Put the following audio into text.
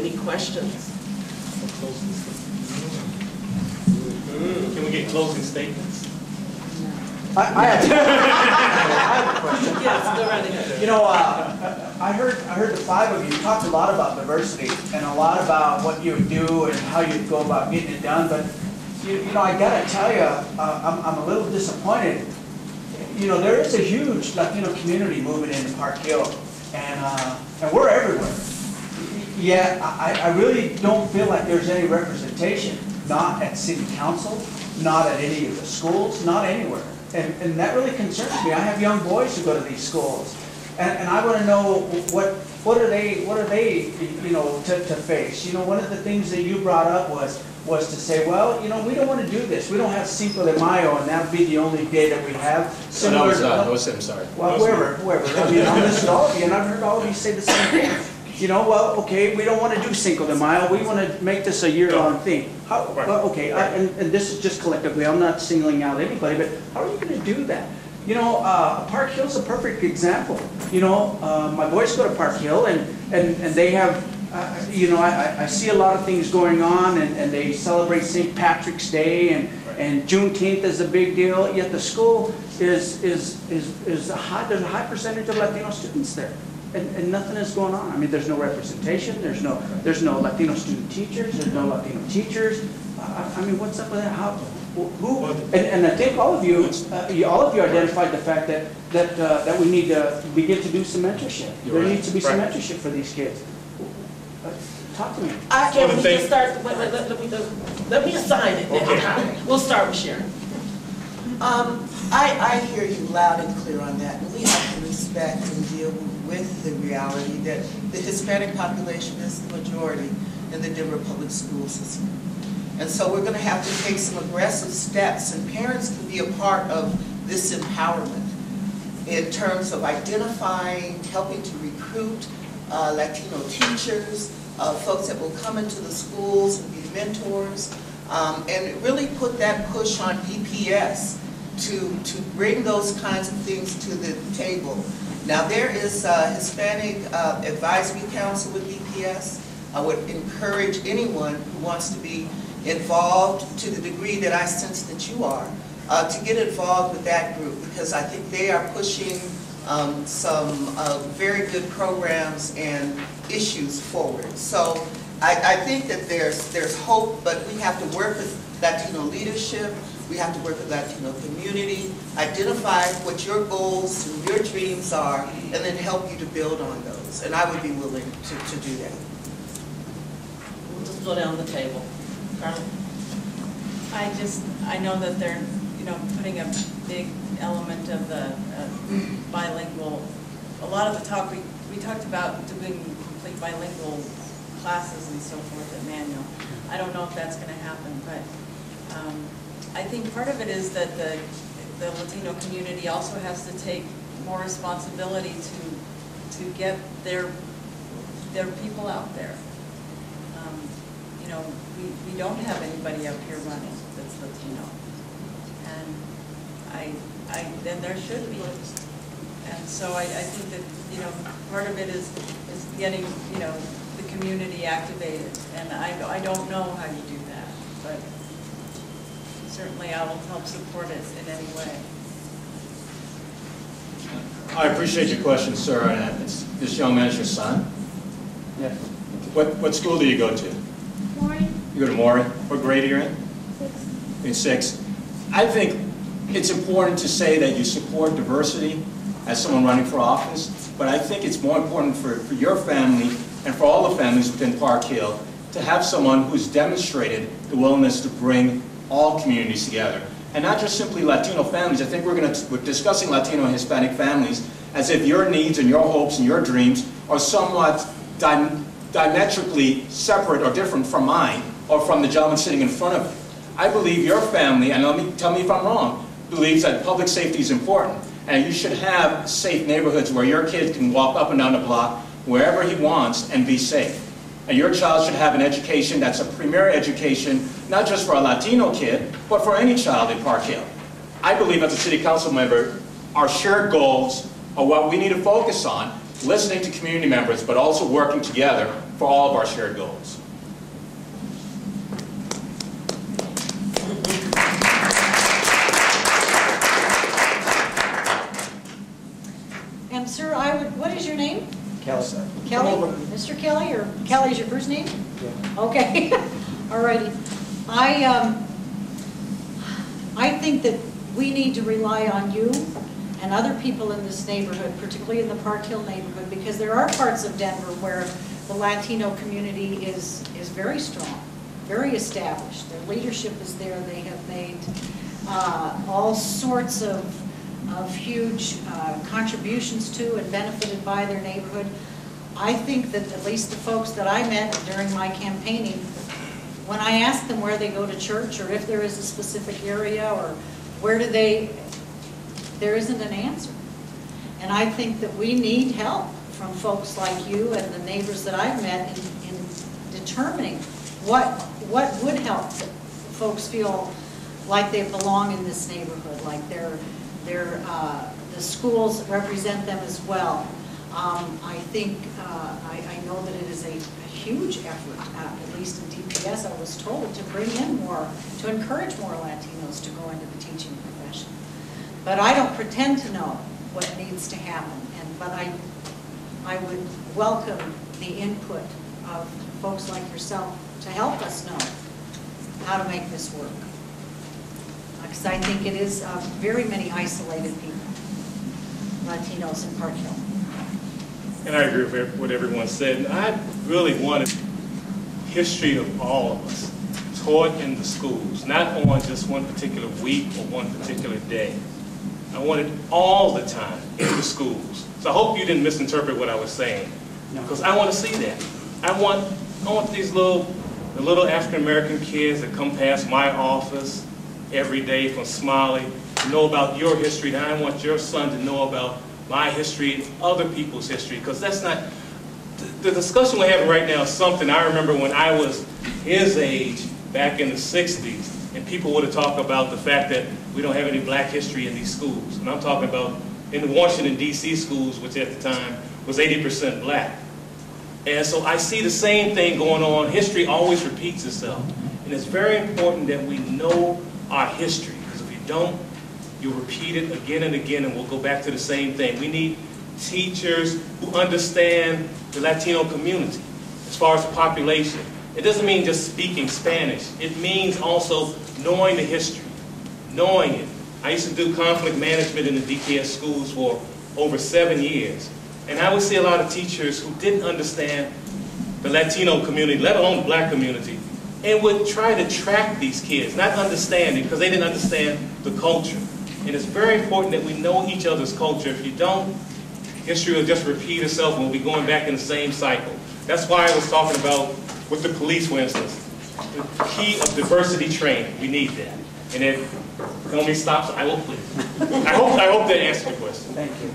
Any questions? Can we get closing statements? I have a question. Yes, go right ahead. You know, I heard the five of you talked a lot about diversity and a lot about what you would do and how you'd go about getting it done. But you know, I gotta tell you, I'm a little disappointed. You know, there is a huge Latino community moving into Park Hill, and we're everywhere. Yet I really don't feel like there's any representation, not at city council, not at any of the schools, not anywhere. And that really concerns me. I have young boys who go to these schools, and I want to know what are they you know, to face. You know, one of the things that you brought up was to say, well, you know, we don't want to do this. We don't have Cinco de Mayo, and that would be the only day that we have. Similar that was him, sorry. Well, whoever. I mean, I'm listening to all of you, and I've heard all of you say the same thing. You know, well, okay, we don't want to do Cinco de Mayo. We want to make this a year-long thing. How, well, okay, and this is just collectively. I'm not singling out anybody, but how are you going to do that? You know, Park Hill's a perfect example. You know, my boys go to Park Hill, and they have, you know, I see a lot of things going on, and they celebrate St. Patrick's Day, and Juneteenth is a big deal. Yet the school is there's a high percentage of Latino students there. And nothing is going on. I mean, there's no representation. There's no Latino student teachers. There's no Latino teachers. I mean, what's up with that? How? Who? And I think all of you identified the fact that we need to begin to do some mentorship. There needs to be some mentorship for these kids. Talk to me. Can we just start? Let me assign it. Okay. We'll start with Sharon. I hear you loud and clear on that, and we have to respect and deal with the reality that the Hispanic population is the majority in the Denver public school system. And so we're going to have to take some aggressive steps, and parents can be a part of this empowerment in terms of identifying, helping to recruit Latino teachers, folks that will come into the schools and be mentors, and really put that push on DPS to bring those kinds of things to the table. Now there is a Hispanic Advisory Council with DPS. I would encourage anyone who wants to be involved to the degree that I sense that you are, to get involved with that group, because I think they are pushing some very good programs and issues forward. So I think that there's hope, but we have to work with Latino leadership. We have to work with Latino community, identify what your goals and your dreams are, and then help you to build on those. And I would be willing to do that. We'll just go down the table. Carla? I know that they're, you know, putting a big element of the bilingual. A lot of the talk, we talked about doing complete bilingual classes and so forth at Manual. I don't know if that's going to happen, but I think part of it is that the Latino community also has to take more responsibility to get their people out there. You know, we don't have anybody up here running that's Latino, and then there should be. And so I think that, you know, part of it is getting, you know, the community activated, and I don't know how you do that, but certainly I will help support it in any way. I appreciate your question, sir. This young man is your son? Yes. What school do you go to? Maury. You go to Maury. What grade are you in? 6. In 6. I think it's important to say that you support diversity as someone running for office, but I think it's more important for your family and for all the families within Park Hill to have someone who's demonstrated the willingness to bring all communities together. And not just simply Latino families. I think we're discussing Latino and Hispanic families as if your needs and your hopes and your dreams are somewhat diametrically separate or different from mine or from the gentleman sitting in front of you. I believe your family, and tell me if I'm wrong, believes that public safety is important. And you should have safe neighborhoods where your kid can walk up and down the block wherever he wants and be safe. And your child should have an education that's a premier education, not just for a Latino kid, but for any child in Park Hill. I believe as a city council member, our shared goals are what we need to focus on, listening to community members, but also working together for all of our shared goals. And sir, what is your name? Kelly. Kelly? Mr. Kelly, or Kelly's your first name? Yeah. Okay, all righty. I think that we need to rely on you and other people in this neighborhood, particularly in the Park Hill neighborhood, because there are parts of Denver where the Latino community is very strong, very established. Their leadership is there. They have made all sorts of huge contributions to and benefited by their neighborhood. I think that at least the folks that I met during my campaigning, when I asked them where they go to church or if there is a specific area or where do they, there isn't an answer. And I think that we need help from folks like you and the neighbors that I've met in determining what would help folks feel like they belong in this neighborhood, like the schools represent them as well. I think, I know that it is a huge effort, at least in DPS, I was told, to bring in more, to encourage more Latinos to go into the teaching profession. But I don't pretend to know what needs to happen, but I would welcome the input of folks like yourself to help us know how to make this work. Because I think it is very many isolated people, Latinos in Park Hill. And I agree with what everyone said. And I really wanted history of all of us taught in the schools, not on just one particular week or one particular day. I want it all the time in the schools. So I hope you didn't misinterpret what I was saying, because I want to see that. I want these little African-American kids that come past my office every day from Smiley to know about your history, and I want your son to know about my history and other people's history, because that's not, the discussion we're having right now is something I remember when I was his age back in the 60s, and people would have talked about the fact that we don't have any black history in these schools. And I'm talking about in the Washington, D.C. schools, which at the time was 80% black. And so I see the same thing going on. History always repeats itself. And it's very important that we know our history, because if you don't, you'll repeat it again and again, and we'll go back to the same thing. We need teachers who understand the Latino community as far as the population. It doesn't mean just speaking Spanish. It means also knowing the history, knowing it. I used to do conflict management in the DPS schools for over 7 years. And I would see a lot of teachers who didn't understand the Latino community, let alone the black community, and would try to track these kids, not understanding, because they didn't understand the culture. And it's very important that we know each other's culture. If you don't, history will just repeat itself and we'll be going back in the same cycle. That's why I was talking about, with the police, for instance, the key of diversity training. We need that. And if Comey stops, I will please. I hope that answered your question. Thank you.